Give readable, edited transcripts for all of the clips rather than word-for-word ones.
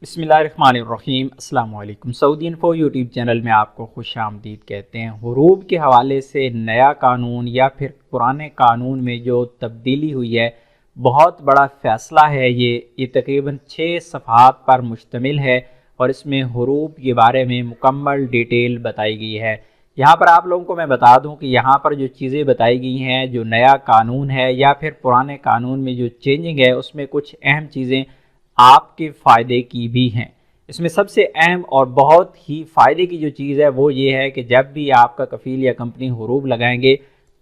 بسم اللہ الرحمن الرحیم۔ السلام علیکم۔ سعودی انفو یوٹیوب چینل میں آپ کو خوش آمدید کہتے ہیں۔ حروب کے حوالے سے نیا قانون یا پھر پرانے قانون میں جو تبدیلی ہوئی ہے، بہت بڑا فیصلہ ہے یہ تقریباً 6 صفحات پر مشتمل ہے اور اس میں حروب کے بارے میں مکمل ڈیٹیل بتائی گئی ہے۔ یہاں پر آپ لوگوں کو میں بتا دوں کہ یہاں پر جو چیزیں بتائی گئی ہیں، جو نیا قانون ہے یا پھر پرانے قانون میں جو چینجنگ ہے، اس میں کچھ اہم چیزیں آپ کے فائدے کی بھی ہیں۔ اس میں سب سے اہم اور بہت ہی فائدے کی جو چیز ہے وہ یہ ہے کہ جب بھی آپ کا کفیل یا کمپنی حروب لگائیں گے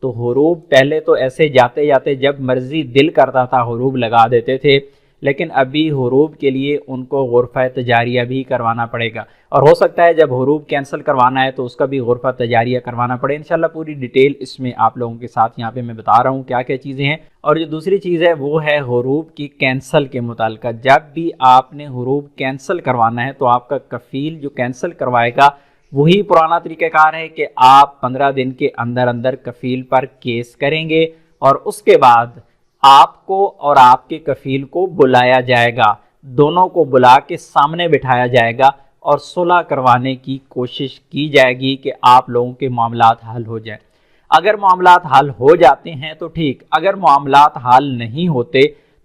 تو حروب پہلے تو ایسے جاتے جاتے جب مرضی دل کرتا تھا حروب لگا دیتے تھے، لیکن ابھی حروب کے لیے ان کو غرفہ تجاریہ بھی کروانا پڑے گا، اور ہو سکتا ہے جب حروب کینسل کروانا ہے تو اس کا بھی غرفہ تجاریہ کروانا پڑے۔ انشاءاللہ پوری ڈیٹیل اس میں آپ لوگوں کے ساتھ یہاں پہ میں بتا رہا ہوں کیا کیا چیزیں ہیں۔ اور جو دوسری چیز ہے وہ ہے حروب کی کینسل کے متعلقہ۔ جب بھی آپ نے حروب کینسل کروانا ہے تو آپ کا کفیل جو کینسل کروائے گا وہی پرانا طریقہ کار ہے کہ آپ 15 دن کے اندر اندر کفیل پر کیس کریں گے، اور اس کے بعد آپ کو اور آپ کے کفیل کو بلایا جائے گا، دونوں کو بلا کے سامنے بٹھایا جائے گا اور صلح کروانے کی کوشش کی جائے گی کہ آپ لوگوں کے معاملات حل ہو جائیں۔ اگر معاملات حل ہو جاتے ہیں تو ٹھیک، اگر معاملات حل نہیں ہوتے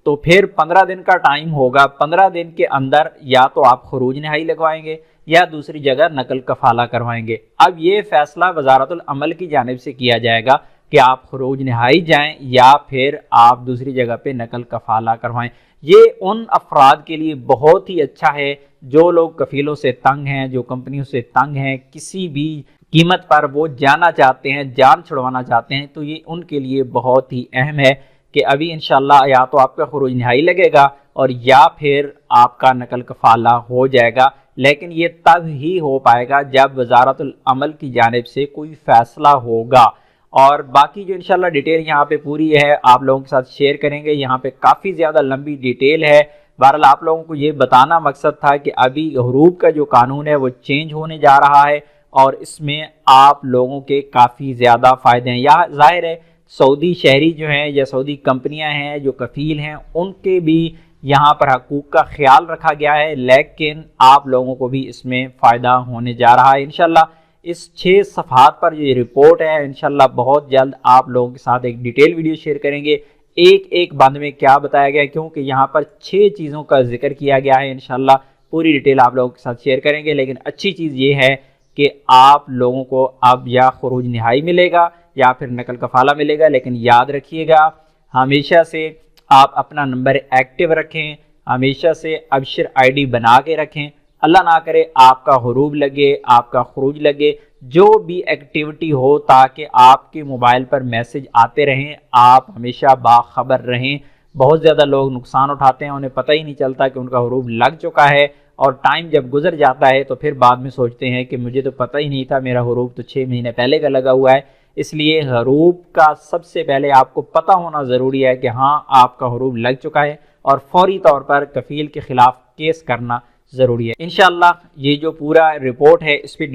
تو پھر 15 دن کا ٹائم ہوگا۔ 15 دن کے اندر یا تو آپ خروج نہائی لگوائیں گے یا دوسری جگہ نقل کفالہ کروائیں گے۔ اب یہ فیصلہ وزارت العمل کی جانب سے کیا جائے گا کہ آپ خروج نہائی جائیں یا پھر آپ دوسری جگہ پہ نقل کفالہ کروائیں۔ یہ ان افراد کے لیے بہت ہی اچھا ہے جو لوگ کفیلوں سے تنگ ہیں، جو کمپنیوں سے تنگ ہیں، کسی بھی قیمت پر وہ جانا چاہتے ہیں، جان چھڑوانا چاہتے ہیں، تو یہ ان کے لیے بہت ہی اہم ہے کہ ابھی انشاءاللہ یا تو آپ کا خروج نہائی لگے گا اور یا پھر آپ کا نقل کفالہ ہو جائے گا، لیکن یہ تب ہی ہو پائے گا جب وزارت العمل کی جانب سے کوئی فیصلہ ہوگا۔ اور باقی جو انشاءاللہ ڈیٹیل یہاں پہ پوری ہے آپ لوگوں کے ساتھ شیئر کریں گے۔ یہاں پہ کافی زیادہ لمبی ڈیٹیل ہے۔ بہرحال آپ لوگوں کو یہ بتانا مقصد تھا کہ ابھی حروب کا جو قانون ہے وہ چینج ہونے جا رہا ہے اور اس میں آپ لوگوں کے کافی زیادہ فائدے ہیں۔ یا ظاہر ہے سعودی شہری جو ہیں یا سعودی کمپنیاں ہیں جو کفیل ہیں ان کے بھی یہاں پر حقوق کا خیال رکھا گیا ہے، لیکن آپ لوگوں کو بھی اس میں فائدہ ہونے جا رہا ہے۔ انشاءاللہ اس 6 صفحات پر جو یہ رپورٹ ہے انشاءاللہ بہت جلد آپ لوگوں کے ساتھ ایک ڈیٹیل ویڈیو شیئر کریں گے، ایک ایک بند میں کیا بتایا گیا ہے، کیونکہ یہاں پر 6 چیزوں کا ذکر کیا گیا ہے۔ انشاءاللہ پوری ڈیٹیل آپ لوگوں کے ساتھ شیئر کریں گے، لیکن اچھی چیز یہ ہے کہ آپ لوگوں کو اب یا خروج نہائی ملے گا یا پھر نقل کفالہ ملے گا، لیکن یاد رکھیے گا ہمیشہ سے آپ اپنا نمبر ایکٹیو رکھیں، ہمیشہ سے ابشر آئی ڈی بنا کے رکھیں۔ اللہ نہ کرے آپ کا حروب لگے، آپ کا خروج لگے، جو بھی ایکٹیویٹی ہو تاکہ آپ کے موبائل پر میسج آتے رہیں، آپ ہمیشہ باخبر رہیں۔ بہت زیادہ لوگ نقصان اٹھاتے ہیں، انہیں پتہ ہی نہیں چلتا کہ ان کا حروب لگ چکا ہے، اور ٹائم جب گزر جاتا ہے تو پھر بعد میں سوچتے ہیں کہ مجھے تو پتہ ہی نہیں تھا، میرا حروب تو 6 مہینے پہلے کا لگا ہوا ہے۔ اس لیے حروب کا سب سے پہلے آپ کو پتہ ہونا ضروری ہے کہ ہاں آپ کا حروب لگ چکا ہے، اور فوری طور پر کفیل کے خلاف کیس کرنا ضروری ہے۔ انشاءاللہ یہ جو پورا رپورٹ ہے اس پہ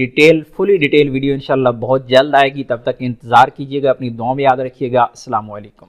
فلی ڈیٹیل ویڈیو انشاءاللہ بہت جلد آئے گی، تب تک انتظار کیجیے گا، اپنی دعاؤں میں یاد رکھیے گا۔ السلام علیکم۔